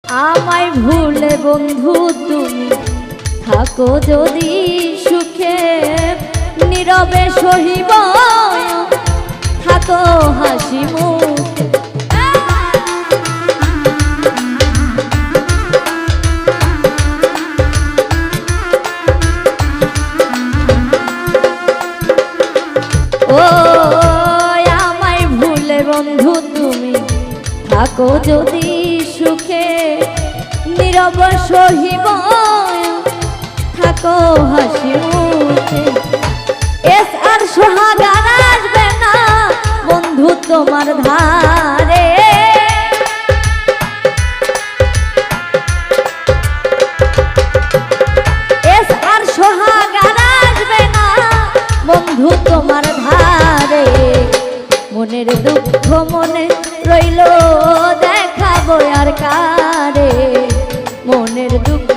আমায় ভুলে বন্ধু তুমি থাকো যদি সুখে, নীরবে সহিব থাকো হাসি মুখে। ও আমায় ভুলে বন্ধু তুমি থাকো যদি সুখে, নীরব সহিব থাকো হাসি মুখে। এস আর সোহাগার আসবে না বন্ধু তোমার ধারে, এস আর সোহাগার আসবে না বন্ধু তোমার ধারে। মনের দুঃখ মনে রইল দেখাবো আর কারে, মনের দুঃখ